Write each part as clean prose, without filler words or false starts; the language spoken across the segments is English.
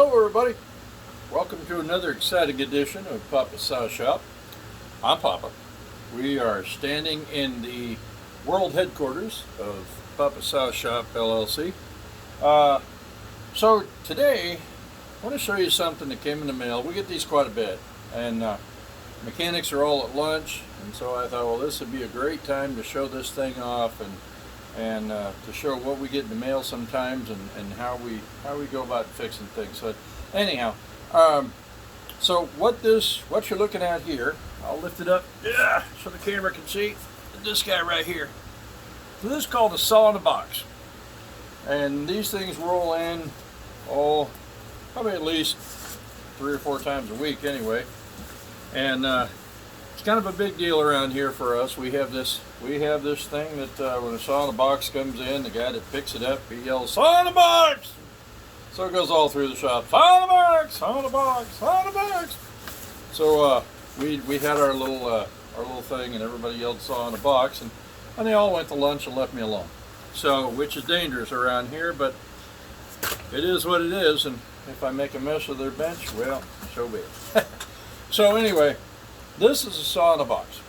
Hello everybody, welcome to another exciting edition of Papa's Saw Shop. I'm Papa. We are standing in the world headquarters of Papa's Saw Shop LLC. So today I want to show you something that came in the mail. We get these quite a bit, and mechanics are all at lunch, and so I thought, well, this would be a great time to show this thing off and to show what we get in the mail sometimes and how we go about fixing things. So anyhow, so what you're looking at here, I'll lift it up, so the camera can see this guy right here. So this is called a saw in a box, and these things roll in probably at least 3 or 4 times a week anyway, and it's kind of a big deal around here for us. We have this thing that when a saw in a box comes in, the guy that picks it up, he yells, "Saw in a box!" So it goes all through the shop, "Saw in a box! Saw in a box! Saw in a box!" So we had our little thing, and everybody yelled "saw in a box," and they all went to lunch and left me alone. So, which is dangerous around here, but it is what it is, and if I make a mess of their bench, well, so be it. So anyway, this is a saw in a box.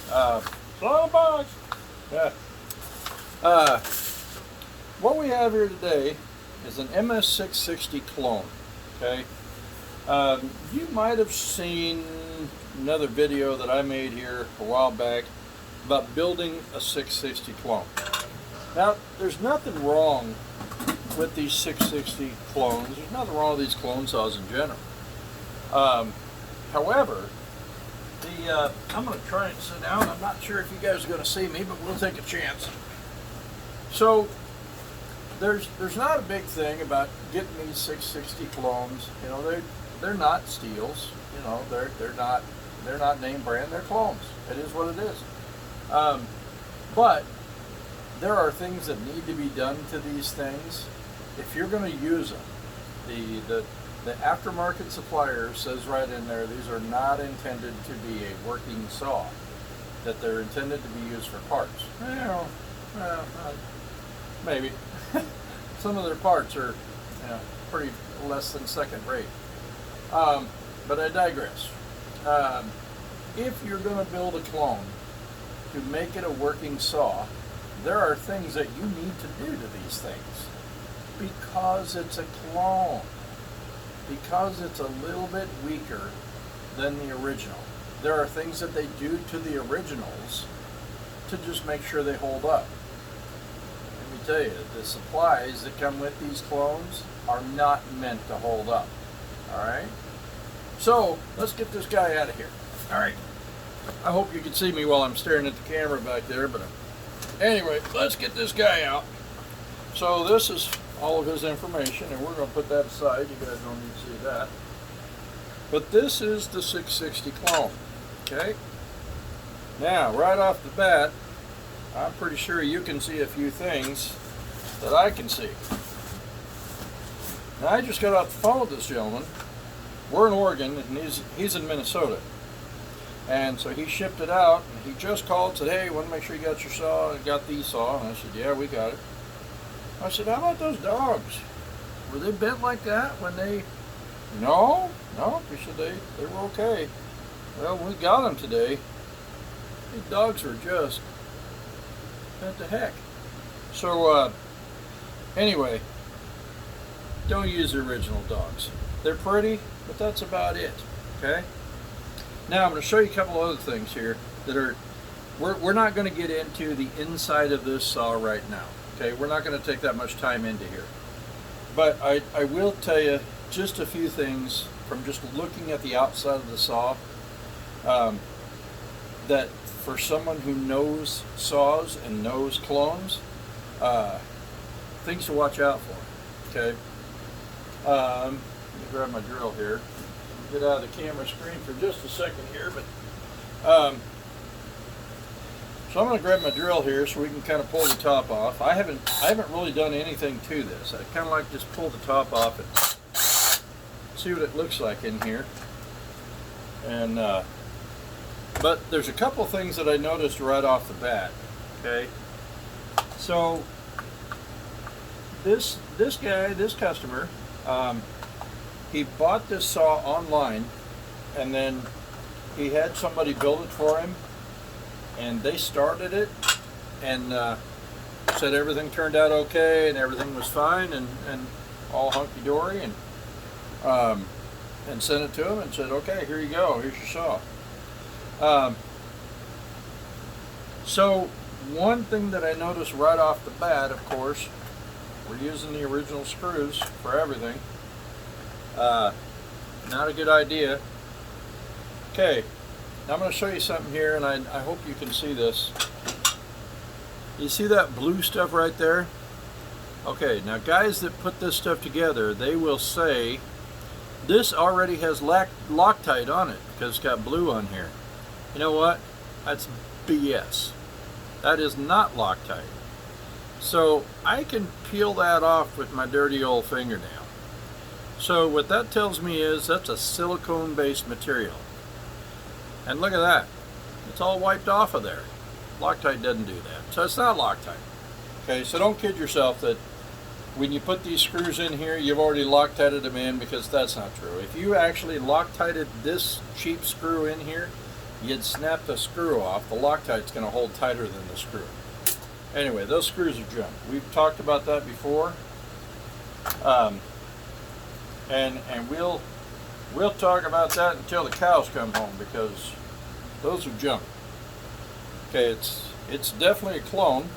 Saw in a box! Yeah. What we have here today is an MS660 clone. Okay. You might have seen another video that I made here a while back about building a 660 clone. Now, there's nothing wrong with these 660 clones. There's nothing wrong with these clone saws in general. However, I'm going to try and sit down. I'm not sure if you guys are going to see me, but we'll take a chance. So, there's not a big thing about getting these 660 clones. You know, they're not steels. You know, they're not name brand. They're clones. It is what it is. But there are things that need to be done to these things if you're going to use them. The aftermarket supplier says right in there, these are not intended to be a working saw, that they're intended to be used for parts. Well, maybe. Some of their parts are, pretty less than second rate. But I digress. If you're going to build a clone to make it a working saw, there are things that you need to do to these things because it's a clone. Because it's a little bit weaker than the original. There are things that they do to the originals to just make sure they hold up. Let me tell you, the supplies that come with these clones are not meant to hold up. Alright? So, let's get this guy out of here. Alright. I hope you can see me while I'm staring at the camera back there, but anyway, let's get this guy out. So this is all of his information, and we're going to put that aside. You guys don't need to see that. But this is the 660 clone. Okay? Now, right off the bat, I'm pretty sure you can see a few things that I can see. Now, I just got off the phone with this gentleman. We're in Oregon, and he's in Minnesota. And so he shipped it out, and he just called and said, "Hey, want to make sure you got your saw, got the saw." And I said, "Yeah, we got it." I said, "How about those dogs? Were they bent like that when they..." No. He said they were okay. Well, we got them today. These dogs are just bent to heck. So, anyway, don't use the original dogs. They're pretty, but that's about it. Okay? Now, I'm going to show you a couple other things here that are... We're not going to get into the inside of this saw right now. Okay, we're not going to take that much time into here. But I will tell you just a few things from just looking at the outside of the saw that for someone who knows saws and knows clones, things to watch out for. Okay, let me grab my drill here. Get out of the camera screen for just a second here, but so I'm going to grab my drill here so we can kind of pull the top off. I haven't really done anything to this. I kind of like just pull the top off and see what it looks like in here. And but there's a couple things that I noticed right off the bat. Okay, so this guy, this customer, He bought this saw online, and then he had somebody build it for him, and they started it, and said everything turned out okay, and everything was fine, and all hunky-dory, and sent it to him and said, okay, here you go, here's your saw. So one thing that I noticed right off the bat, of course, we're using the original screws for everything. Not a good idea. Okay, now I'm going to show you something here, and I hope you can see this. You see that blue stuff right there? Okay, now guys that put this stuff together, they will say this already has Loctite on it because it's got blue on here. You know what? That's BS. That is not Loctite. So I can peel that off with my dirty old fingernail. So what that tells me is that's a silicone based material. And look at that. It's all wiped off of there. Loctite doesn't do that. So it's not Loctite. Okay, so don't kid yourself that when you put these screws in here, you've already Loctited them in, because that's not true. If you actually Loctited this cheap screw in here, you'd snap the screw off. The Loctite's going to hold tighter than the screw. Anyway, those screws are junk. We've talked about that before. And we'll talk about that until the cows come home, because those are junk. Okay, it's definitely a clone.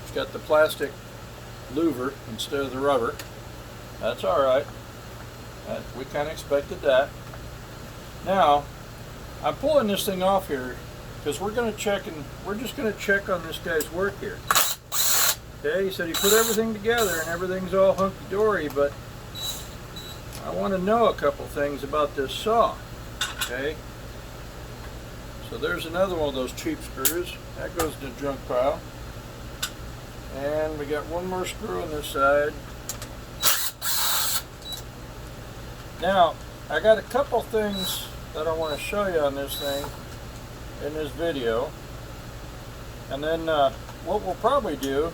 It's got the plastic louver instead of the rubber. That's all right. We kind of expected that. Now, I'm pulling this thing off here because we're just going to check on this guy's work here. Okay, he said he put everything together and everything's all hunky-dory, but I want to know a couple things about this saw. Okay, so there's another one of those cheap screws. That goes in the junk pile. And we got one more screw on this side. Now, I got a couple things that I want to show you on this thing in this video. And then what we'll probably do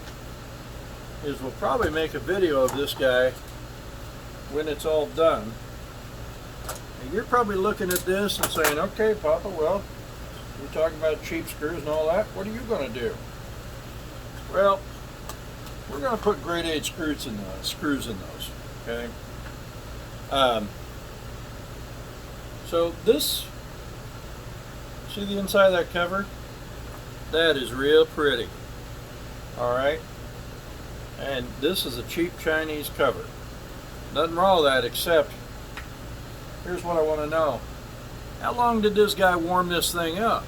is we'll probably make a video of this guy when it's all done. And you're probably looking at this and saying, okay, Papa, well, you're talking about cheap screws and all that. What are you going to do? Well, we're going to put grade 8 screws in those. Okay. So this, see the inside of that cover? That is real pretty. All right. And this is a cheap Chinese cover. Nothing wrong with that, except here's what I want to know. How long did this guy warm this thing up?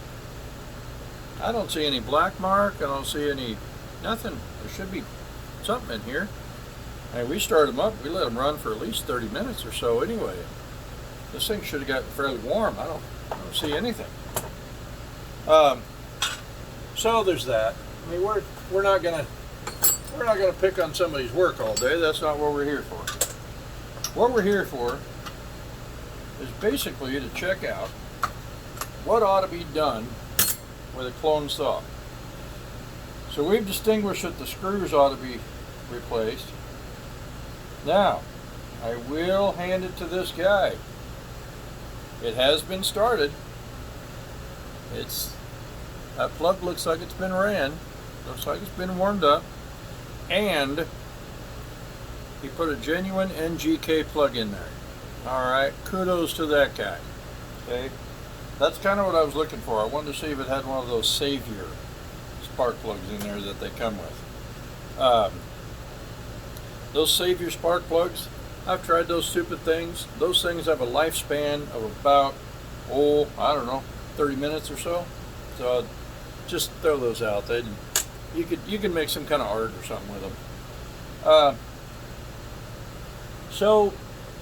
I don't see any black mark. I don't see any nothing. There should be something in here. And we started them up. We let them run for at least 30 minutes or so anyway. This thing should have gotten fairly warm. I don't see anything. So there's that. I mean, we're not gonna pick on somebody's work all day. That's not what we're here for. What we're here for is basically to check out what ought to be done with a clone saw. So we've distinguished that the screws ought to be replaced. Now, I will hand it to this guy. It has been started. That plug looks like it's been ran. Looks like it's been warmed up. And he put a genuine NGK plug in there. Alright, kudos to that guy. Okay, that's kind of what I was looking for. I wanted to see if it had one of those Savior spark plugs in there that they come with. Those Savior spark plugs, I've tried those stupid things. Those things have a lifespan of about, I don't know, 30 minutes or so. So just throw those out. You can make some kind of art or something with them. So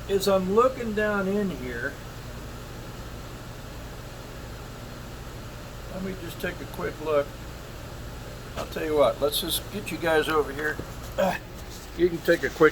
as I'm looking down in here, let me just take a quick look. I'll tell you what, let's just get you guys over here. You can take a quick